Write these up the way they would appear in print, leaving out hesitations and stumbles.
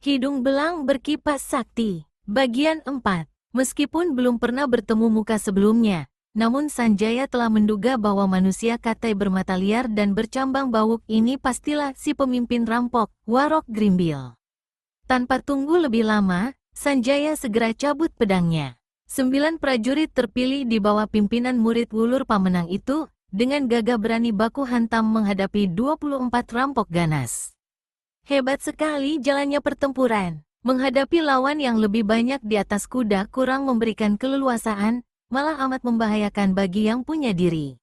Hidung belang berkipas sakti. Bagian 4. Meskipun belum pernah bertemu muka sebelumnya, namun Sanjaya telah menduga bahwa manusia katai bermata liar dan bercambang bawuk ini pastilah si pemimpin rampok, Warok Grimbil. Tanpa tunggu lebih lama, Sanjaya segera cabut pedangnya. 9 prajurit terpilih di bawah pimpinan murid wulur pamenang itu, dengan gagah berani baku hantam menghadapi 24 rampok ganas. Hebat sekali jalannya pertempuran. Menghadapi lawan yang lebih banyak di atas kuda kurang memberikan keleluasaan, malah amat membahayakan bagi yang punya diri.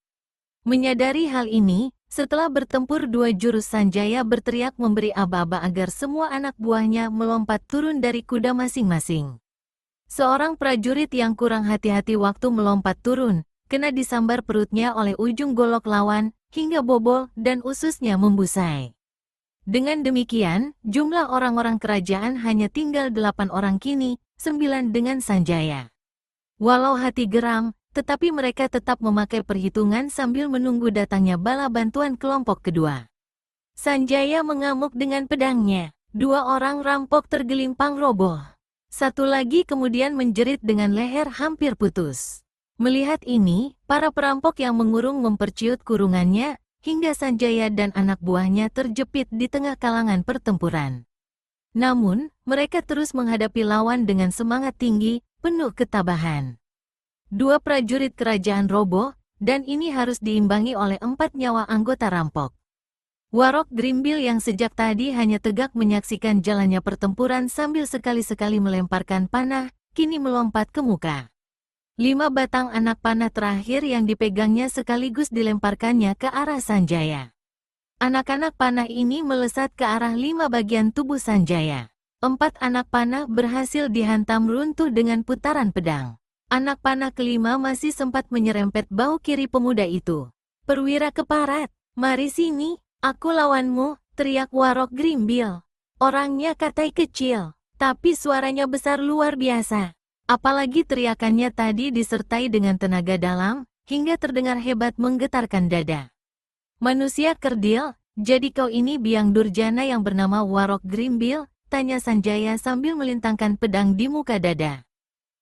Menyadari hal ini, setelah bertempur 2 jurus Sanjaya berteriak memberi aba-aba agar semua anak buahnya melompat turun dari kuda masing-masing. Seorang prajurit yang kurang hati-hati waktu melompat turun, kena disambar perutnya oleh ujung golok lawan, hingga bobol dan ususnya membusai. Dengan demikian, jumlah orang-orang kerajaan hanya tinggal 8 orang kini, 9 dengan Sanjaya. Walau hati geram, tetapi mereka tetap memakai perhitungan sambil menunggu datangnya bala bantuan kelompok kedua. Sanjaya mengamuk dengan pedangnya. 2 orang rampok tergelimpang roboh. 1 lagi kemudian menjerit dengan leher hampir putus. Melihat ini, para perampok yang mengurung memperciut kurungannya, hingga Sanjaya dan anak buahnya terjepit di tengah kalangan pertempuran. Namun, mereka terus menghadapi lawan dengan semangat tinggi, penuh ketabahan. 2 prajurit kerajaan roboh, dan ini harus diimbangi oleh 4 nyawa anggota rampok. Warok Grimbil yang sejak tadi hanya tegak menyaksikan jalannya pertempuran sambil sekali-sekali melemparkan panah, kini melompat ke muka. 5 batang anak panah terakhir yang dipegangnya sekaligus dilemparkannya ke arah Sanjaya. Anak-anak panah ini melesat ke arah 5 bagian tubuh Sanjaya. 4 anak panah berhasil dihantam runtuh dengan putaran pedang. Anak panah kelima masih sempat menyerempet bahu kiri pemuda itu. "Perwira keparat, mari sini, aku lawanmu," teriak Warok Grimbil. Orangnya katai kecil, tapi suaranya besar luar biasa. Apalagi teriakannya tadi disertai dengan tenaga dalam, hingga terdengar hebat menggetarkan dada. "Manusia kerdil, jadi kau ini biang durjana yang bernama Warok Grimbil?" tanya Sanjaya sambil melintangkan pedang di muka dada.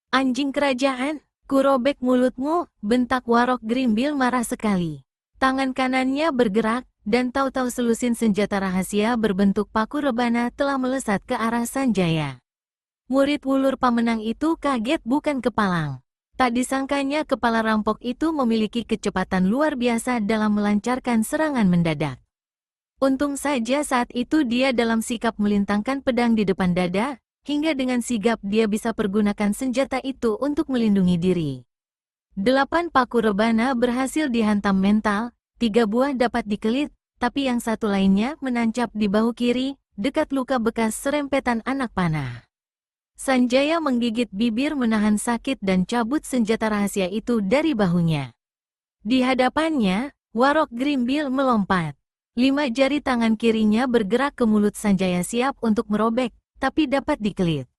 "Anjing kerajaan, kurobek mulutmu," bentak Warok Grimbil marah sekali. Tangan kanannya bergerak, dan tahu-tahu selusin senjata rahasia berbentuk paku rebana telah melesat ke arah Sanjaya. Murid wulur pamenang itu kaget bukan kepalang. Tak disangkanya kepala rampok itu memiliki kecepatan luar biasa dalam melancarkan serangan mendadak. Untung saja saat itu dia dalam sikap melintangkan pedang di depan dada, hingga dengan sigap dia bisa pergunakan senjata itu untuk melindungi diri. 8 paku rebana berhasil dihantam mental, 3 buah dapat dikelit, tapi yang 1 lainnya menancap di bahu kiri, dekat luka bekas serempetan anak panah. Sanjaya menggigit bibir menahan sakit dan cabut senjata rahasia itu dari bahunya. Di hadapannya, Warok Grimbil melompat. 5 jari tangan kirinya bergerak ke mulut Sanjaya siap untuk merobek, tapi dapat dikelit.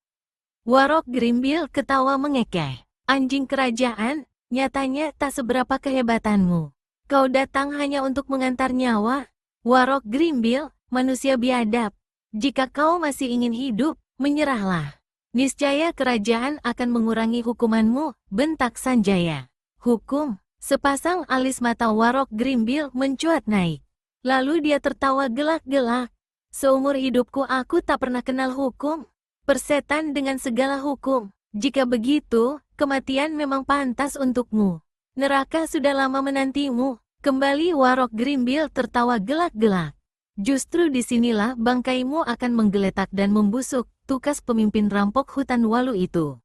Warok Grimbil ketawa mengekeh. "Anjing kerajaan, nyatanya tak seberapa kehebatanmu. Kau datang hanya untuk mengantar nyawa. Warok Grimbil, manusia biadab. Jika kau masih ingin hidup, menyerahlah. Niscaya kerajaan akan mengurangi hukumanmu," bentak Sanjaya. "Hukum?" Sepasang alis mata Warok Grimbil mencuat naik. Lalu dia tertawa gelak-gelak. "Seumur hidupku aku tak pernah kenal hukum. Persetan dengan segala hukum. Jika begitu, kematian memang pantas untukmu. Neraka sudah lama menantimu." Kembali Warok Grimbil tertawa gelak-gelak. "Justru disinilah bangkaimu akan menggeletak dan membusuk," tukas pemimpin rampok hutan Walu itu.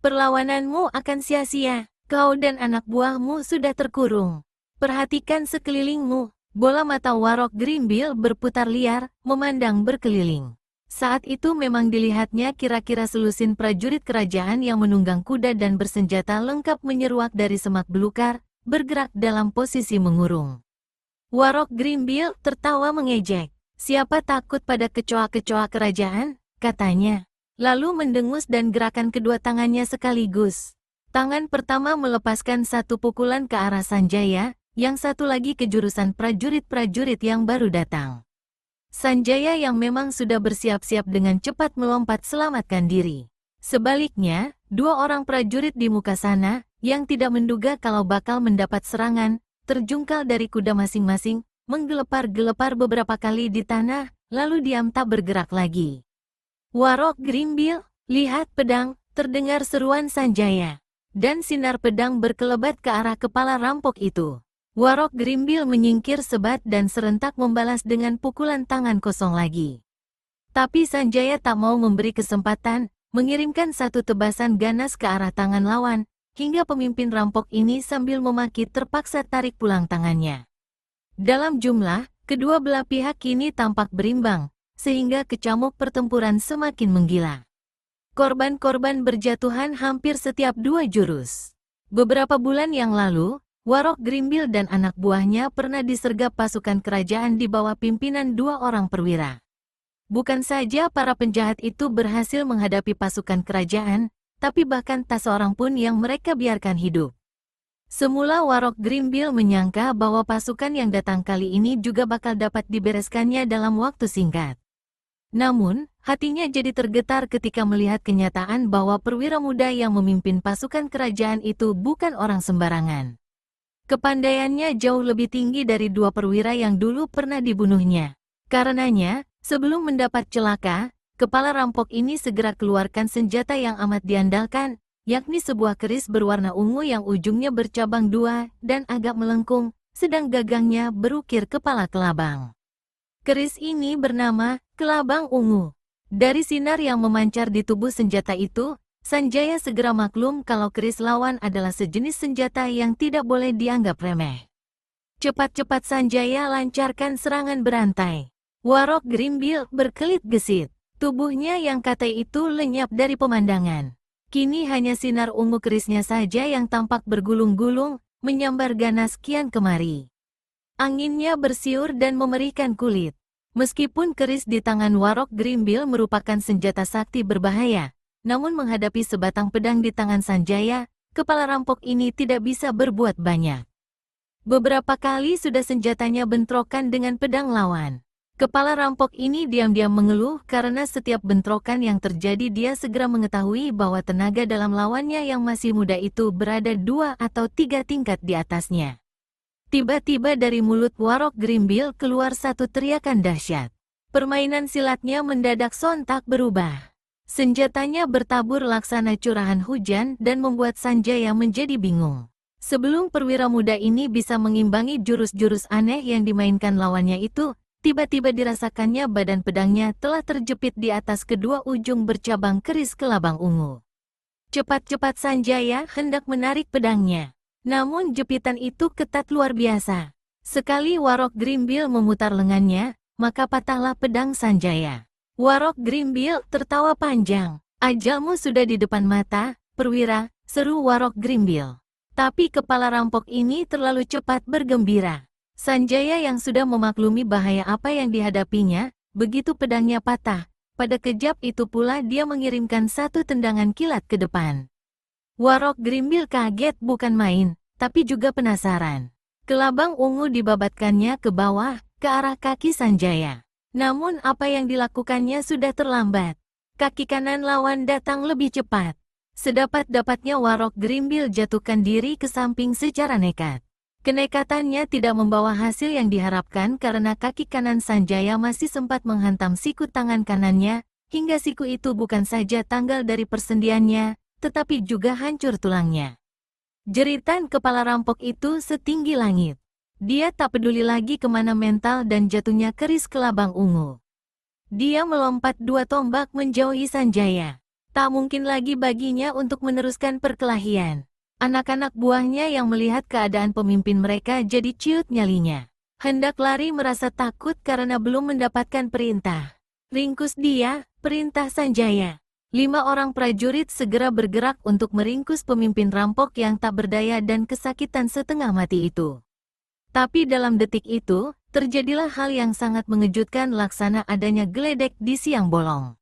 "Perlawananmu akan sia-sia, kau dan anak buahmu sudah terkurung. Perhatikan sekelilingmu." Bola mata Warok Grimbil berputar liar, memandang berkeliling. Saat itu memang dilihatnya kira-kira selusin prajurit kerajaan yang menunggang kuda dan bersenjata lengkap menyeruak dari semak belukar, bergerak dalam posisi mengurung. Warok Grimbil tertawa mengejek. "Siapa takut pada kecoa-kecoa kerajaan?" katanya. Lalu mendengus dan gerakan kedua tangannya sekaligus. Tangan pertama melepaskan 1 pukulan ke arah Sanjaya, yang 1 lagi ke jurusan prajurit-prajurit yang baru datang. Sanjaya yang memang sudah bersiap-siap dengan cepat melompat selamatkan diri. Sebaliknya, dua orang prajurit di muka sana, yang tidak menduga kalau bakal mendapat serangan, terjungkal dari kuda masing-masing, menggelepar-gelepar beberapa kali di tanah, lalu diam tak bergerak lagi. Warok Grimbil, lihat pedang, terdengar seruan Sanjaya. Dan sinar pedang berkelebat ke arah kepala rampok itu. Warok Grimbil menyingkir sebat dan serentak membalas dengan pukulan tangan kosong lagi. Tapi Sanjaya tak mau memberi kesempatan, mengirimkan satu tebasan ganas ke arah tangan lawan, hingga pemimpin rampok ini sambil memaki terpaksa tarik pulang tangannya. Dalam jumlah, kedua belah pihak kini tampak berimbang, sehingga kecamuk pertempuran semakin menggila. Korban-korban berjatuhan hampir setiap dua jurus. Beberapa bulan yang lalu, Warok Grimbil dan anak buahnya pernah disergap pasukan kerajaan di bawah pimpinan dua orang perwira. Bukan saja para penjahat itu berhasil menghadapi pasukan kerajaan, tapi bahkan tak seorang pun yang mereka biarkan hidup. Semula Warok Grimbil menyangka bahwa pasukan yang datang kali ini juga bakal dapat dibereskannya dalam waktu singkat. Namun, hatinya jadi tergetar ketika melihat kenyataan bahwa perwira muda yang memimpin pasukan kerajaan itu bukan orang sembarangan. Kepandaiannya jauh lebih tinggi dari dua perwira yang dulu pernah dibunuhnya. Karenanya, sebelum mendapat celaka, kepala rampok ini segera keluarkan senjata yang amat diandalkan, yakni sebuah keris berwarna ungu yang ujungnya bercabang dua dan agak melengkung, sedang gagangnya berukir kepala kelabang. Keris ini bernama Kelabang Ungu. Dari sinar yang memancar di tubuh senjata itu, Sanjaya segera maklum kalau keris lawan adalah sejenis senjata yang tidak boleh dianggap remeh. Cepat-cepat Sanjaya lancarkan serangan berantai. Warok Grimbil berkelit gesit. Tubuhnya yang katai itu lenyap dari pemandangan. Kini hanya sinar ungu kerisnya saja yang tampak bergulung-gulung, menyambar ganas kian kemari. Anginnya bersiur dan memerikan kulit. Meskipun keris di tangan Warok Grimbil merupakan senjata sakti berbahaya, namun menghadapi sebatang pedang di tangan Sanjaya, kepala rampok ini tidak bisa berbuat banyak. Beberapa kali sudah senjatanya bentrokan dengan pedang lawan. Kepala rampok ini diam-diam mengeluh karena setiap bentrokan yang terjadi dia segera mengetahui bahwa tenaga dalam lawannya yang masih muda itu berada 2 atau 3 tingkat di atasnya. Tiba-tiba dari mulut Warok Grimbil keluar satu teriakan dahsyat. Permainan silatnya mendadak sontak berubah. Senjatanya bertabur laksana curahan hujan dan membuat Sanjaya menjadi bingung. Sebelum perwira muda ini bisa mengimbangi jurus-jurus aneh yang dimainkan lawannya itu, tiba-tiba dirasakannya badan pedangnya telah terjepit di atas kedua ujung bercabang keris kelabang ungu. Cepat-cepat Sanjaya hendak menarik pedangnya. Namun jepitan itu ketat luar biasa. Sekali Warok Grimbil memutar lengannya, maka patahlah pedang Sanjaya. Warok Grimbil tertawa panjang. Ajalmu sudah di depan mata, perwira, seru Warok Grimbil. Tapi kepala rampok ini terlalu cepat bergembira. Sanjaya yang sudah memaklumi bahaya apa yang dihadapinya, begitu pedangnya patah, pada kejap itu pula dia mengirimkan satu tendangan kilat ke depan. Warok Grimbil kaget bukan main, tapi juga penasaran. Kelabang ungu dibabatkannya ke bawah, ke arah kaki Sanjaya. Namun apa yang dilakukannya sudah terlambat. Kaki kanan lawan datang lebih cepat. Sedapat-dapatnya Warok Grimbil jatuhkan diri ke samping secara nekat. Kenekatannya tidak membawa hasil yang diharapkan karena kaki kanan Sanjaya masih sempat menghantam siku tangan kanannya, hingga siku itu bukan saja tanggal dari persendiannya, tetapi juga hancur tulangnya. Jeritan kepala rampok itu setinggi langit. Dia tak peduli lagi kemana mental dan jatuhnya keris kelabang ungu. Dia melompat 2 tombak menjauhi Sanjaya. Tak mungkin lagi baginya untuk meneruskan perkelahian. Anak-anak buahnya yang melihat keadaan pemimpin mereka jadi ciut nyalinya. Hendak lari merasa takut karena belum mendapatkan perintah. Ringkus dia, perintah Sanjaya. 5 orang prajurit segera bergerak untuk meringkus pemimpin rampok yang tak berdaya dan kesakitan setengah mati itu. Tapi dalam detik itu, terjadilah hal yang sangat mengejutkan laksana adanya geledek di siang bolong.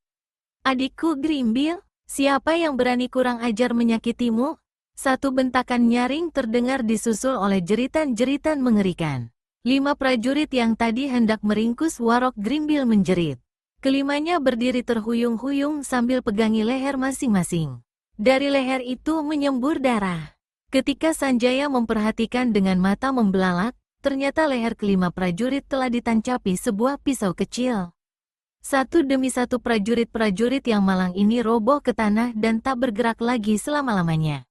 Adikku Grimbil, siapa yang berani kurang ajar menyakitimu? Satu bentakan nyaring terdengar disusul oleh jeritan-jeritan mengerikan. 5 prajurit yang tadi hendak meringkus Warok Grimbil menjerit. Kelimanya berdiri terhuyung-huyung sambil pegangi leher masing-masing. Dari leher itu menyembur darah. Ketika Sanjaya memperhatikan dengan mata membelalak, ternyata leher kelima prajurit telah ditancapi sebuah pisau kecil. Satu demi satu prajurit-prajurit yang malang ini roboh ke tanah dan tak bergerak lagi selama-lamanya.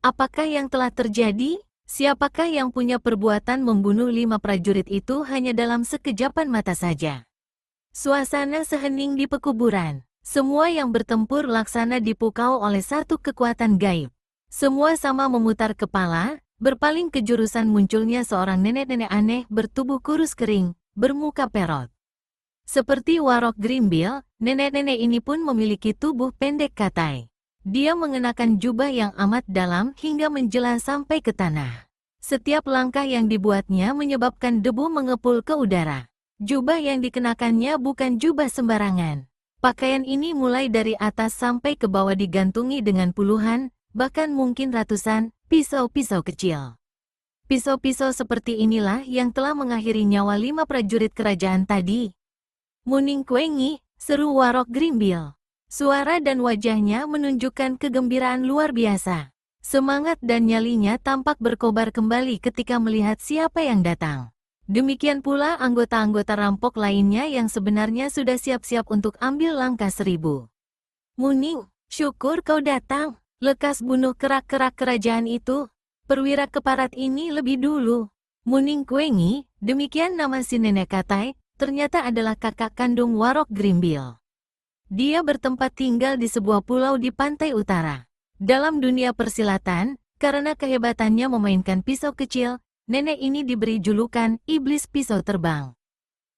Apakah yang telah terjadi? Siapakah yang punya perbuatan membunuh 5 prajurit itu hanya dalam sekejapan mata saja? Suasana sehening di pekuburan. Semua yang bertempur laksana dipukau oleh satu kekuatan gaib. Semua sama memutar kepala, berpaling ke jurusan munculnya seorang nenek-nenek aneh bertubuh kurus kering, bermuka perot. Seperti Warok Grimbil, nenek-nenek ini pun memiliki tubuh pendek katai. Dia mengenakan jubah yang amat dalam hingga menjelang sampai ke tanah. Setiap langkah yang dibuatnya menyebabkan debu mengepul ke udara. Jubah yang dikenakannya bukan jubah sembarangan. Pakaian ini mulai dari atas sampai ke bawah digantungi dengan puluhan, bahkan mungkin ratusan, pisau-pisau kecil. Pisau-pisau seperti inilah yang telah mengakhiri nyawa 5 prajurit kerajaan tadi. Muning Kuengi, seru Warok Grimbil. Suara dan wajahnya menunjukkan kegembiraan luar biasa. Semangat dan nyalinya tampak berkobar kembali ketika melihat siapa yang datang. Demikian pula anggota-anggota rampok lainnya yang sebenarnya sudah siap-siap untuk ambil langkah 1000. Muning, syukur kau datang. Lekas bunuh kerak-kerak kerajaan itu. Perwira keparat ini lebih dulu. Muning Kuengi, demikian nama si nenek katai, ternyata adalah kakak kandung Warok Grimbil. Dia bertempat tinggal di sebuah pulau di pantai utara. Dalam dunia persilatan, karena kehebatannya memainkan pisau kecil, nenek ini diberi julukan Iblis Pisau Terbang.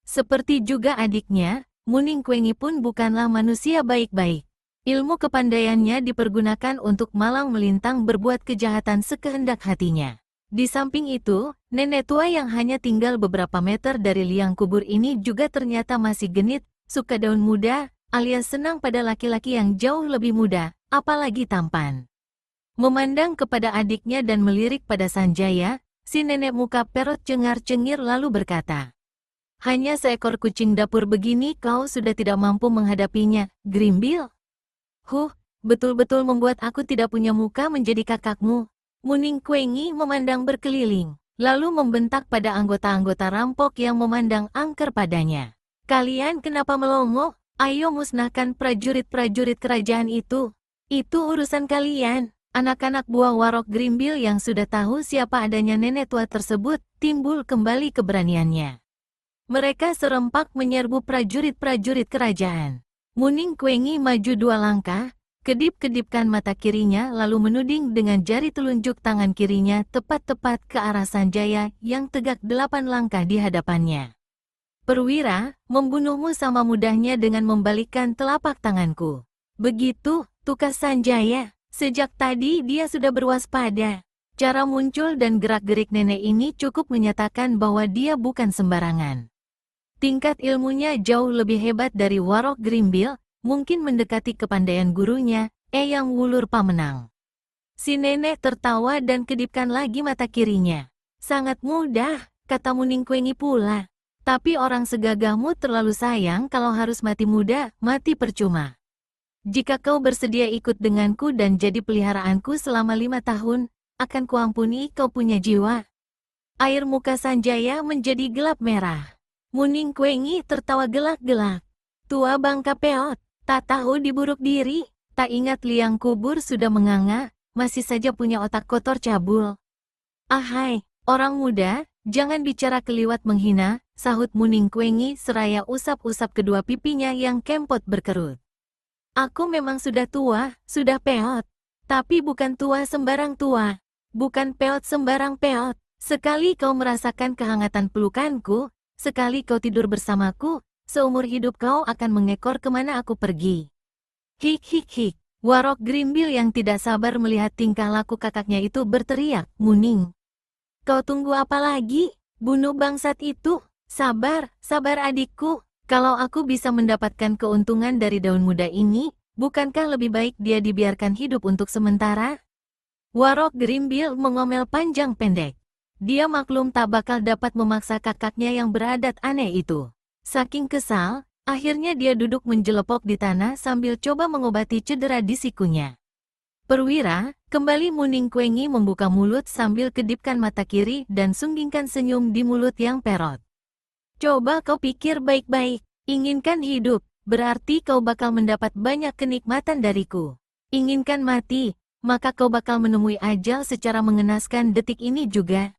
Seperti juga adiknya, Muning Kuengi pun bukanlah manusia baik-baik. Ilmu kepandaiannya dipergunakan untuk malang melintang berbuat kejahatan sekehendak hatinya. Di samping itu, nenek tua yang hanya tinggal beberapa meter dari liang kubur ini juga ternyata masih genit, suka daun muda, alias senang pada laki-laki yang jauh lebih muda, apalagi tampan. Memandang kepada adiknya dan melirik pada Sanjaya, si nenek muka perot cengar-cengir lalu berkata, "Hanya seekor kucing dapur begini kau sudah tidak mampu menghadapinya, Grimbil? Betul-betul membuat aku tidak punya muka menjadi kakakmu." Muning Kuengi memandang berkeliling, lalu membentak pada anggota-anggota rampok yang memandang angker padanya. "Kalian kenapa melongo? Ayo musnahkan prajurit-prajurit kerajaan itu. Itu urusan kalian." Anak-anak buah Warok Grimbil yang sudah tahu siapa adanya nenek tua tersebut, timbul kembali keberaniannya. Mereka serempak menyerbu prajurit-prajurit kerajaan. Muning Kuengi maju 2 langkah, kedip-kedipkan mata kirinya lalu menuding dengan jari telunjuk tangan kirinya tepat-tepat ke arah Sanjaya yang tegak 8 langkah di hadapannya. "Perwira, membunuhmu sama mudahnya dengan membalikkan telapak tanganku." Begitu, tukas Sanjaya. Sejak tadi dia sudah berwaspada. Cara muncul dan gerak-gerik nenek ini cukup menyatakan bahwa dia bukan sembarangan. Tingkat ilmunya jauh lebih hebat dari Warok Grimbil, mungkin mendekati kepandaian gurunya, Eyang Wulur Pamenang. Si nenek tertawa dan kedipkan lagi mata kirinya. "Sangat mudah," kata Muning Kuengi pula. "Tapi orang segagahmu terlalu sayang kalau harus mati muda, mati percuma. Jika kau bersedia ikut denganku dan jadi peliharaanku selama 5 tahun, akan kuampuni kau punya jiwa." Air muka Sanjaya menjadi gelap merah. Muning Kuengi tertawa gelak-gelak. "Tua bangka peot, tak tahu diburuk diri, tak ingat liang kubur sudah menganga, masih saja punya otak kotor cabul." "Ahai, orang muda, jangan bicara keliwat menghina," sahut Muning Kuengi seraya usap-usap kedua pipinya yang kempot berkerut. "Aku memang sudah tua, sudah peot. Tapi bukan tua sembarang tua. Bukan peot sembarang peot. Sekali kau merasakan kehangatan pelukanku, sekali kau tidur bersamaku, seumur hidup kau akan mengekor kemana aku pergi." "Hik hik hik." Warok Grimbil yang tidak sabar melihat tingkah laku kakaknya itu berteriak, "Muning, kau tunggu apa lagi? Bunuh bangsat itu. Sabar, sabar adikku. Kalau aku bisa mendapatkan keuntungan dari daun muda ini, bukankah lebih baik dia dibiarkan hidup untuk sementara?" Warok Grimbil mengomel panjang pendek. Dia maklum tak bakal dapat memaksa kakaknya yang beradat aneh itu. Saking kesal, akhirnya dia duduk menjelepok di tanah sambil coba mengobati cedera di sikunya. Perwira, kembali Muning Kuengi membuka mulut sambil kedipkan mata kiri dan sunggingkan senyum di mulut yang perot. Coba kau pikir baik-baik, inginkan hidup, berarti kau bakal mendapat banyak kenikmatan dariku. Inginkan mati, maka kau bakal menemui ajal secara mengenaskan detik ini juga.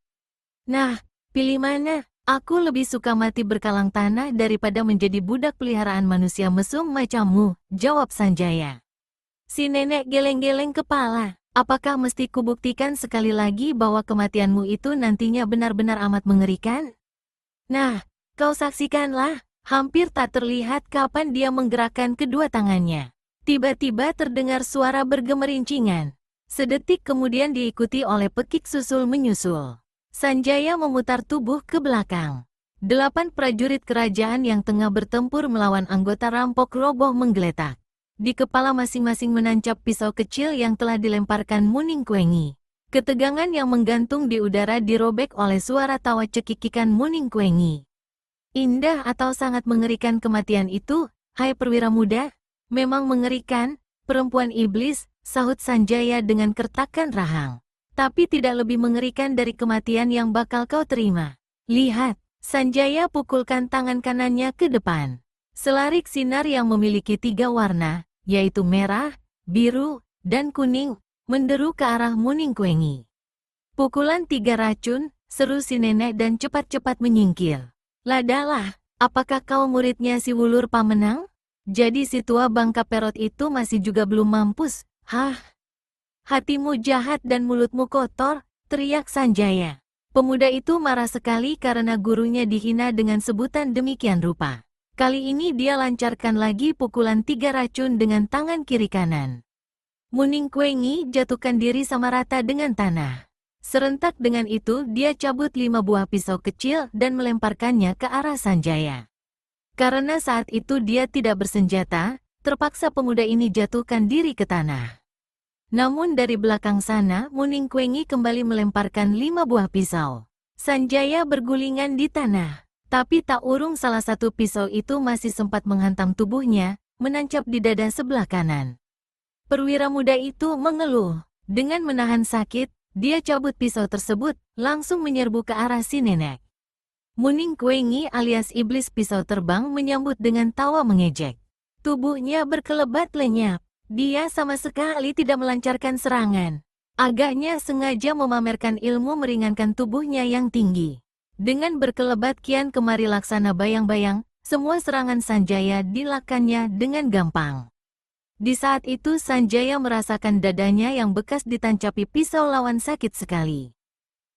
Nah, pilih mana? Aku lebih suka mati berkalang tanah daripada menjadi budak peliharaan manusia mesum macammu, jawab Sanjaya. Si nenek geleng-geleng kepala. Apakah mesti kubuktikan sekali lagi bahwa kematianmu itu nantinya benar-benar amat mengerikan? Nah, kau saksikanlah. Hampir tak terlihat kapan dia menggerakkan kedua tangannya. Tiba-tiba terdengar suara bergemerincingan. Sedetik kemudian diikuti oleh pekik susul menyusul. Sanjaya memutar tubuh ke belakang. 8 prajurit kerajaan yang tengah bertempur melawan anggota rampok roboh menggeletak. Di kepala masing-masing menancap pisau kecil yang telah dilemparkan Muning Kuengi. Ketegangan yang menggantung di udara dirobek oleh suara tawa cekikikan Muning Kuengi. Indah atau sangat mengerikan kematian itu, hai perwira muda? Memang mengerikan, perempuan iblis, sahut Sanjaya dengan kertakan rahang. Tapi tidak lebih mengerikan dari kematian yang bakal kau terima. Lihat, Sanjaya pukulkan tangan kanannya ke depan. Selarik sinar yang memiliki 3 warna, yaitu merah, biru, dan kuning, menderu ke arah Muning Kuengi. Pukulan 3 racun, seru si nenek dan cepat-cepat menyingkir. Ladalah, apakah kau muridnya si Wulur Pamenang? Jadi si tua bangka perot itu masih juga belum mampus, hah? Hatimu jahat dan mulutmu kotor, teriak Sanjaya. Pemuda itu marah sekali karena gurunya dihina dengan sebutan demikian rupa. Kali ini dia lancarkan lagi pukulan 3 racun dengan tangan kiri kanan. Muning Kuengi jatuhkan diri sama rata dengan tanah. Serentak dengan itu dia cabut 5 buah pisau kecil dan melemparkannya ke arah Sanjaya. Karena saat itu dia tidak bersenjata, terpaksa pemuda ini jatuhkan diri ke tanah. Namun dari belakang sana Muning Kuengi kembali melemparkan 5 buah pisau. Sanjaya bergulingan di tanah. Tapi tak urung salah satu pisau itu masih sempat menghantam tubuhnya, menancap di dada sebelah kanan. Perwira muda itu mengeluh. Dengan menahan sakit, dia cabut pisau tersebut, langsung menyerbu ke arah si nenek. Muning Kuengi alias iblis pisau terbang menyambut dengan tawa mengejek. Tubuhnya berkelebat lenyap. Dia sama sekali tidak melancarkan serangan. Agaknya sengaja memamerkan ilmu meringankan tubuhnya yang tinggi. Dengan berkelebat kian kemari laksana bayang-bayang, semua serangan Sanjaya dilakannya dengan gampang. Di saat itu Sanjaya merasakan dadanya yang bekas ditancapi pisau lawan sakit sekali.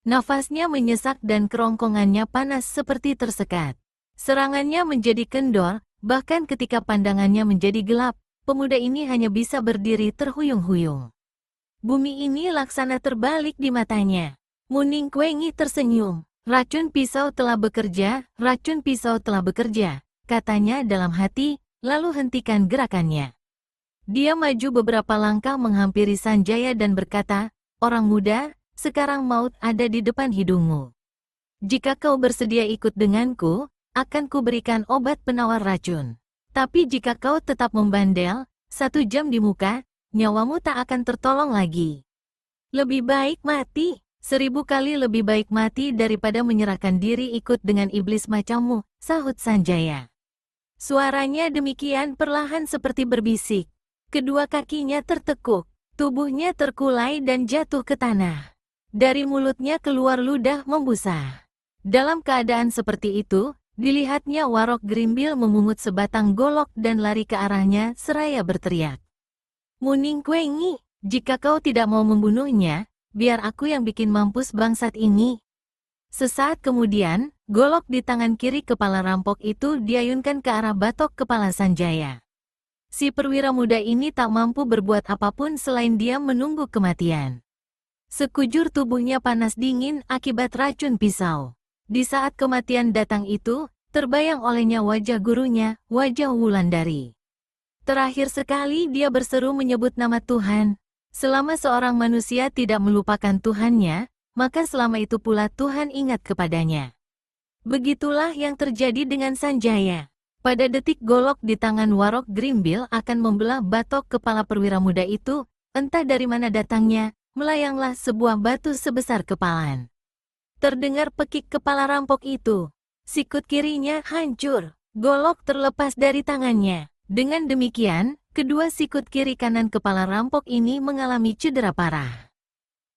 Nafasnya menyesak dan kerongkongannya panas seperti tersekat. Serangannya menjadi kendor, bahkan ketika pandangannya menjadi gelap, pemuda ini hanya bisa berdiri terhuyung-huyung. Bumi ini laksana terbalik di matanya. Muning Kuengi tersenyum. Racun pisau telah bekerja, racun pisau telah bekerja, katanya dalam hati, lalu hentikan gerakannya. Dia maju beberapa langkah menghampiri Sanjaya dan berkata, orang muda, sekarang maut ada di depan hidungmu. Jika kau bersedia ikut denganku, akan kuberikan obat penawar racun. Tapi jika kau tetap membandel, 1 jam di muka, nyawamu tak akan tertolong lagi. Lebih baik mati. 1000 kali lebih baik mati daripada menyerahkan diri ikut dengan iblis macammu, sahut Sanjaya. Suaranya demikian perlahan seperti berbisik. Kedua kakinya tertekuk, tubuhnya terkulai dan jatuh ke tanah. Dari mulutnya keluar ludah membusa. Dalam keadaan seperti itu, dilihatnya Warok Grimbil memungut sebatang golok dan lari ke arahnya seraya berteriak. Muning Kuengi, jika kau tidak mau membunuhnya, biar aku yang bikin mampus bangsat ini. Sesaat kemudian, golok di tangan kiri kepala rampok itu diayunkan ke arah batok kepala Sanjaya. Si perwira muda ini tak mampu berbuat apapun selain diam menunggu kematian. Sekujur tubuhnya panas dingin akibat racun pisau. Di saat kematian datang itu, terbayang olehnya wajah gurunya, wajah Wulandari. Terakhir sekali dia berseru menyebut nama Tuhan. Selama seorang manusia tidak melupakan Tuhannya, maka selama itu pula Tuhan ingat kepadanya. Begitulah yang terjadi dengan Sanjaya. Pada detik golok di tangan Warok Grimbil akan membelah batok kepala perwira muda itu, entah dari mana datangnya, melayanglah sebuah batu sebesar kepalan. Terdengar pekik kepala rampok itu. Sikut kirinya hancur, golok terlepas dari tangannya. Dengan demikian, kedua sikut kiri kanan kepala rampok ini mengalami cedera parah.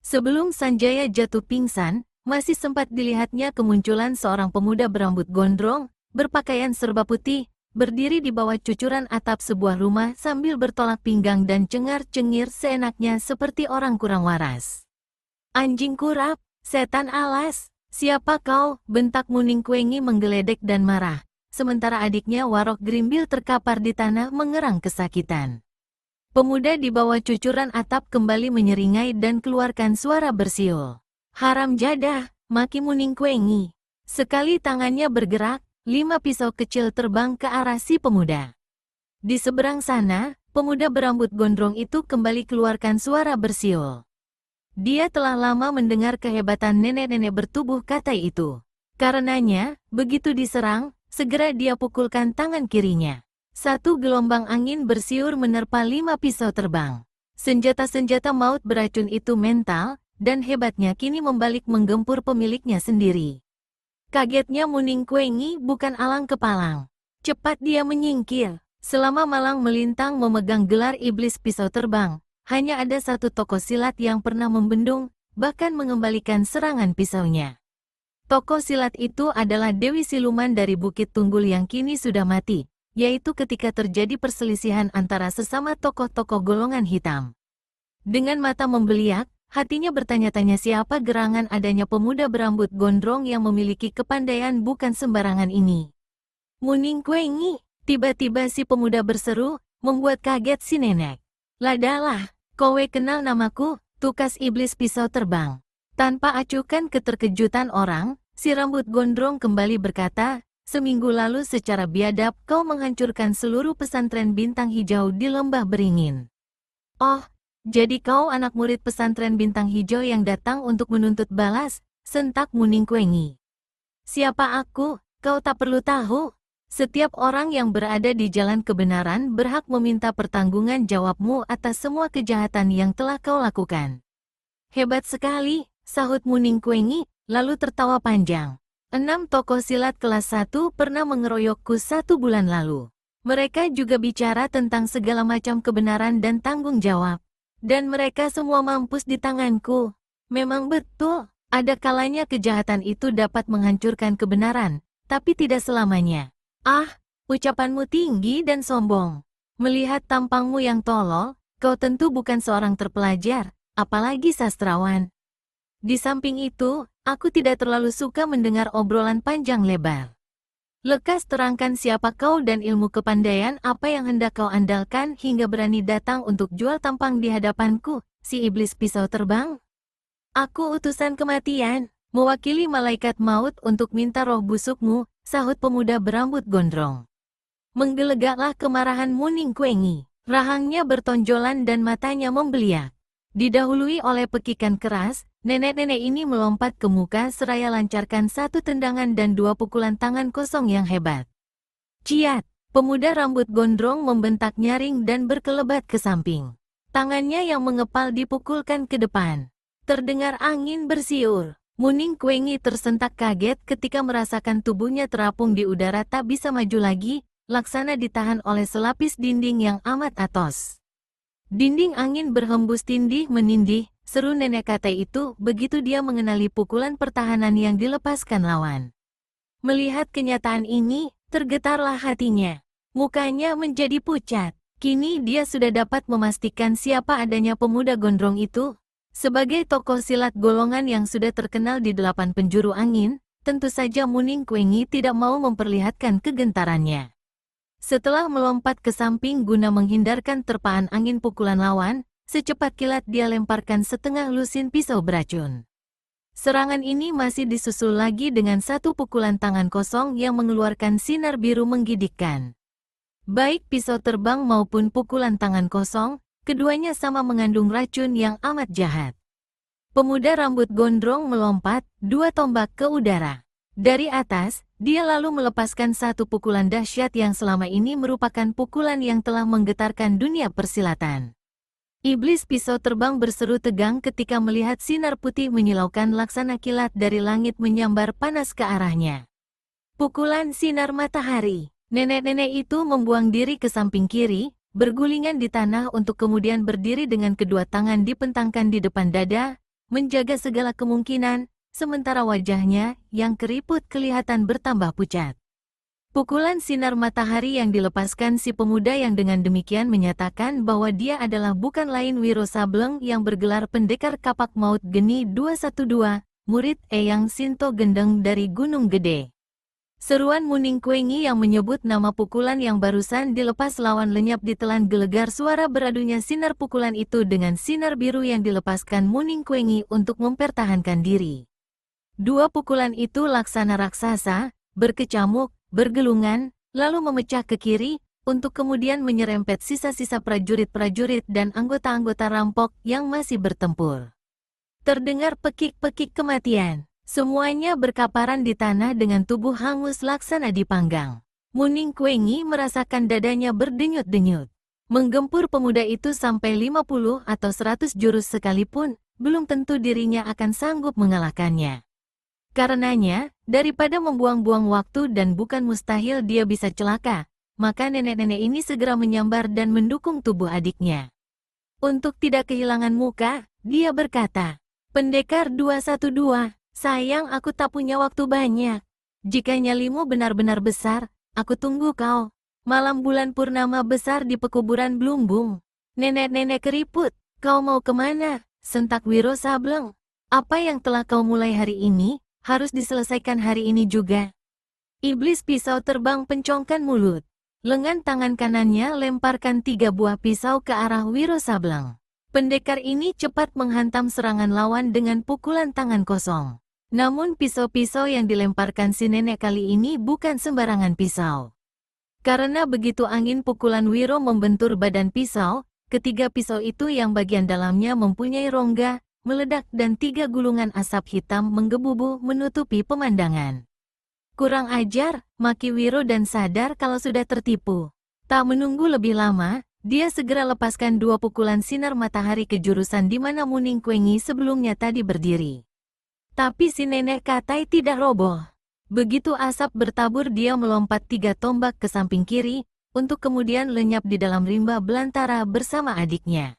Sebelum Sanjaya jatuh pingsan, masih sempat dilihatnya kemunculan seorang pemuda berambut gondrong, berpakaian serba putih, berdiri di bawah cucuran atap sebuah rumah sambil bertolak pinggang dan cengar-cengir seenaknya seperti orang kurang waras. "Anjing kurap, setan alas, siapa kau?" bentak Muningkuengi menggeledek dan marah, sementara adiknya Warok Grimbil terkapar di tanah mengerang kesakitan. Pemuda di bawah cucuran atap kembali menyeringai dan keluarkan suara bersiul. "Haram jadah," maki Muningkuengi. Sekali tangannya bergerak, 5 pisau kecil terbang ke arah si pemuda. Di seberang sana, pemuda berambut gondrong itu kembali keluarkan suara bersiul. Dia telah lama mendengar kehebatan nenek-nenek bertubuh katai itu. Karenanya, begitu diserang, segera dia pukulkan tangan kirinya. Satu gelombang angin bersiur menerpa 5 pisau terbang. Senjata-senjata maut beracun itu mental, dan hebatnya kini membalik menggempur pemiliknya sendiri. Kagetnya Muningkuengi bukan alang kepalang. Cepat dia menyingkir. Selama malang melintang memegang gelar iblis pisau terbang, hanya ada satu tokoh silat yang pernah membendung, bahkan mengembalikan serangan pisaunya. Tokoh silat itu adalah Dewi Siluman dari Bukit Tunggul yang kini sudah mati, yaitu ketika terjadi perselisihan antara sesama tokoh-tokoh golongan hitam. Dengan mata membeliak, hatinya bertanya-tanya siapa gerangan adanya pemuda berambut gondrong yang memiliki kepandaian bukan sembarangan ini. "Muningkuengi!" tiba-tiba si pemuda berseru, membuat kaget si nenek. "Ladalah, kowe kenal namaku, tukas iblis pisau terbang." Tanpa acuhkan keterkejutan orang, si rambut gondrong kembali berkata, "Seminggu lalu secara biadab kau menghancurkan seluruh pesantren Bintang Hijau di Lembah Beringin." "Oh, jadi kau anak murid pesantren Bintang Hijau yang datang untuk menuntut balas?" sentak Muningkuengi. "Siapa aku, kau tak perlu tahu. Setiap orang yang berada di jalan kebenaran berhak meminta pertanggungan jawabmu atas semua kejahatan yang telah kau lakukan." "Hebat sekali," sahut Muningkuengi, lalu tertawa panjang. 6 tokoh silat kelas 1 pernah mengeroyokku 1 bulan lalu. Mereka juga bicara tentang segala macam kebenaran dan tanggung jawab. Dan mereka semua mampus di tanganku. Memang betul, ada kalanya kejahatan itu dapat menghancurkan kebenaran, tapi tidak selamanya. "Ah, ucapanmu tinggi dan sombong. Melihat tampangmu yang tolol, kau tentu bukan seorang terpelajar, apalagi sastrawan. Di samping itu, aku tidak terlalu suka mendengar obrolan panjang lebar. Lekas terangkan siapa kau dan ilmu kepandaian apa yang hendak kau andalkan hingga berani datang untuk jual tampang di hadapanku, si iblis pisau terbang." "Aku utusan kematian, mewakili malaikat maut untuk minta roh busukmu," sahut pemuda berambut gondrong. Menggelegaklah kemarahan Muningkuengi. Rahangnya bertonjolan dan matanya membeliak. Didahului oleh pekikan keras, nenek-nenek ini melompat ke muka seraya lancarkan 1 tendangan dan 2 pukulan tangan kosong yang hebat. "Ciat!" Pemuda rambut gondrong membentak nyaring dan berkelebat ke samping. Tangannya yang mengepal dipukulkan ke depan. Terdengar angin bersiul. Muningkuengi tersentak kaget ketika merasakan tubuhnya terapung di udara tak bisa maju lagi, laksana ditahan oleh selapis dinding yang amat atos. "Dinding angin berhembus tindih menindih," seru nenek katai itu begitu dia mengenali pukulan pertahanan yang dilepaskan lawan. Melihat kenyataan ini, tergetarlah hatinya. Mukanya menjadi pucat. Kini dia sudah dapat memastikan siapa adanya pemuda gondrong itu. Sebagai tokoh silat golongan yang sudah terkenal di 8 penjuru angin, tentu saja Muningkuengi tidak mau memperlihatkan kegentarannya. Setelah melompat ke samping guna menghindarkan terpaan angin pukulan lawan, secepat kilat dia lemparkan setengah lusin pisau beracun. Serangan ini masih disusul lagi dengan 1 pukulan tangan kosong yang mengeluarkan sinar biru menggigitkan. Baik pisau terbang maupun pukulan tangan kosong, keduanya sama mengandung racun yang amat jahat. Pemuda rambut gondrong melompat 2 tombak ke udara. Dari atas, dia lalu melepaskan satu pukulan dahsyat yang selama ini merupakan pukulan yang telah menggetarkan dunia persilatan. Iblis pisau terbang berseru tegang ketika melihat sinar putih menyilaukan laksana kilat dari langit menyambar panas ke arahnya. Pukulan sinar matahari. Nenek-nenek itu membuang diri ke samping kiri, bergulingan di tanah untuk kemudian berdiri dengan kedua tangan dipentangkan di depan dada, menjaga segala kemungkinan, sementara wajahnya yang keriput kelihatan bertambah pucat. Pukulan sinar matahari yang dilepaskan si pemuda yang dengan demikian menyatakan bahwa dia adalah bukan lain Wiro Sableng yang bergelar Pendekar Kapak Maut Geni 212, murid Eyang Sinto Gendeng dari Gunung Gede. Seruan Muning Kuengi yang menyebut nama pukulan yang barusan dilepas lawan lenyap ditelan gelegar suara beradunya sinar pukulan itu dengan sinar biru yang dilepaskan Muning Kuengi untuk mempertahankan diri. Dua pukulan itu laksana raksasa, berkecamuk, bergelungan, lalu memecah ke kiri, untuk kemudian menyerempet sisa-sisa prajurit-prajurit dan anggota-anggota rampok yang masih bertempur. Terdengar pekik-pekik kematian. Semuanya berkaparan di tanah dengan tubuh hangus laksana dipanggang. Muning Kuengi merasakan dadanya berdenyut-denyut. Menggempur pemuda itu sampai 50 atau 100 jurus sekalipun, belum tentu dirinya akan sanggup mengalahkannya. Karenanya, daripada membuang-buang waktu dan bukan mustahil dia bisa celaka, maka nenek-nenek ini segera menyambar dan mendukung tubuh adiknya. Untuk tidak kehilangan muka, dia berkata, "Pendekar 212, sayang aku tak punya waktu banyak. Jika nyalimu benar-benar besar, aku tunggu kau. Malam bulan purnama besar di pekuburan Blumbung. Nenek-nenek keriput, kau mau kemana?" sentak Wiro Sableng. "Apa yang telah kau mulai hari ini, harus diselesaikan hari ini juga." Iblis pisau terbang pencongkan mulut. Lengan tangan kanannya lemparkan 3 buah pisau ke arah Wiro Sableng. Pendekar ini cepat menghantam serangan lawan dengan pukulan tangan kosong. Namun pisau-pisau yang dilemparkan si nenek kali ini bukan sembarangan pisau. Karena begitu angin pukulan Wiro membentur badan pisau, ketiga pisau itu yang bagian dalamnya mempunyai rongga, meledak dan 3 gulungan asap hitam menggebu-gebu menutupi pemandangan. "Kurang ajar," maki Wiro dan sadar kalau sudah tertipu. Tak menunggu lebih lama, dia segera lepaskan 2 pukulan sinar matahari ke jurusan di mana Muning Kuengi sebelumnya tadi berdiri. Tapi si nenek katai tidak roboh. Begitu asap bertabur dia melompat 3 tombak ke samping kiri, untuk kemudian lenyap di dalam rimba belantara bersama adiknya.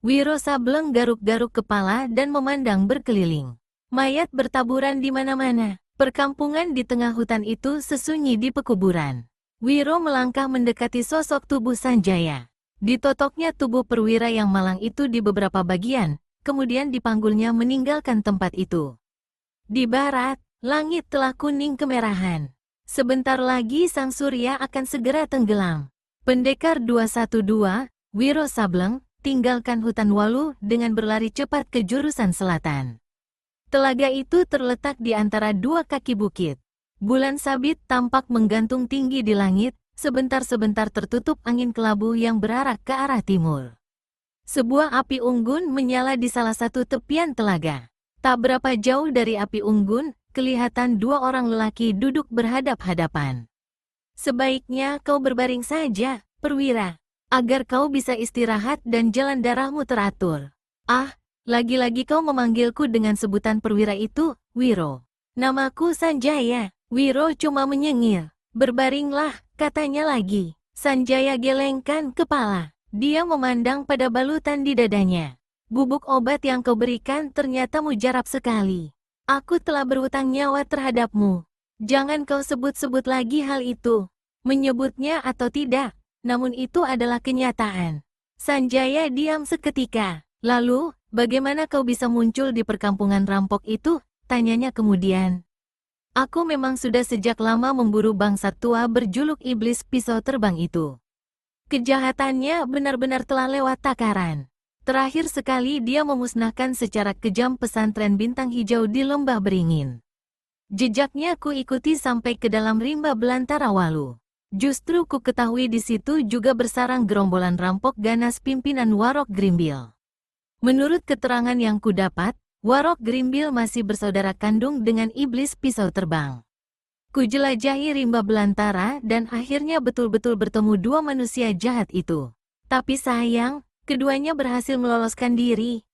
Wiro Sableng garuk-garuk kepala dan memandang berkeliling. Mayat bertaburan di mana-mana. Perkampungan di tengah hutan itu sesunyi di pekuburan. Wiro melangkah mendekati sosok tubuh Sanjaya. Ditotoknya tubuh perwira yang malang itu di beberapa bagian, kemudian dipanggulnya meninggalkan tempat itu. Di barat, langit telah kuning kemerahan. Sebentar lagi sang surya akan segera tenggelam. Pendekar 212, Wiro Sableng, tinggalkan hutan Walu dengan berlari cepat ke jurusan selatan. Telaga itu terletak di antara 2 kaki bukit. Bulan sabit tampak menggantung tinggi di langit, sebentar-sebentar tertutup angin kelabu yang berarah ke arah timur. Sebuah api unggun menyala di salah satu tepian telaga. Tak berapa jauh dari api unggun, kelihatan 2 orang lelaki duduk berhadap-hadapan. "Sebaiknya kau berbaring saja, perwira, agar kau bisa istirahat dan jalan darahmu teratur." "Ah, lagi-lagi kau memanggilku dengan sebutan perwira itu, Wiro." "Namaku Sanjaya." Wiro cuma menyengir. "Berbaringlah," katanya lagi. Sanjaya gelengkan kepala. Dia memandang pada balutan di dadanya. "Bubuk obat yang kau berikan ternyata mujarab sekali. Aku telah berhutang nyawa terhadapmu. Jangan kau sebut-sebut lagi hal itu. Menyebutnya atau tidak, namun itu adalah kenyataan." Sanjaya diam seketika. "Lalu, bagaimana kau bisa muncul di perkampungan rampok itu?" tanyanya kemudian. "Aku memang sudah sejak lama memburu bangsa tua berjuluk iblis pisau terbang itu. Kejahatannya benar-benar telah lewat takaran. Terakhir sekali dia memusnahkan secara kejam pesantren Bintang Hijau di Lembah Beringin. Jejaknya ku ikuti sampai ke dalam rimba belantara Walu. Justru ku ketahui di situ juga bersarang gerombolan rampok ganas pimpinan Warok Grimbil. Menurut keterangan yang ku dapat, Warok Grimbil masih bersaudara kandung dengan iblis pisau terbang. Kujelajahi rimba belantara dan akhirnya betul-betul bertemu dua manusia jahat itu. Tapi sayang, keduanya berhasil meloloskan diri.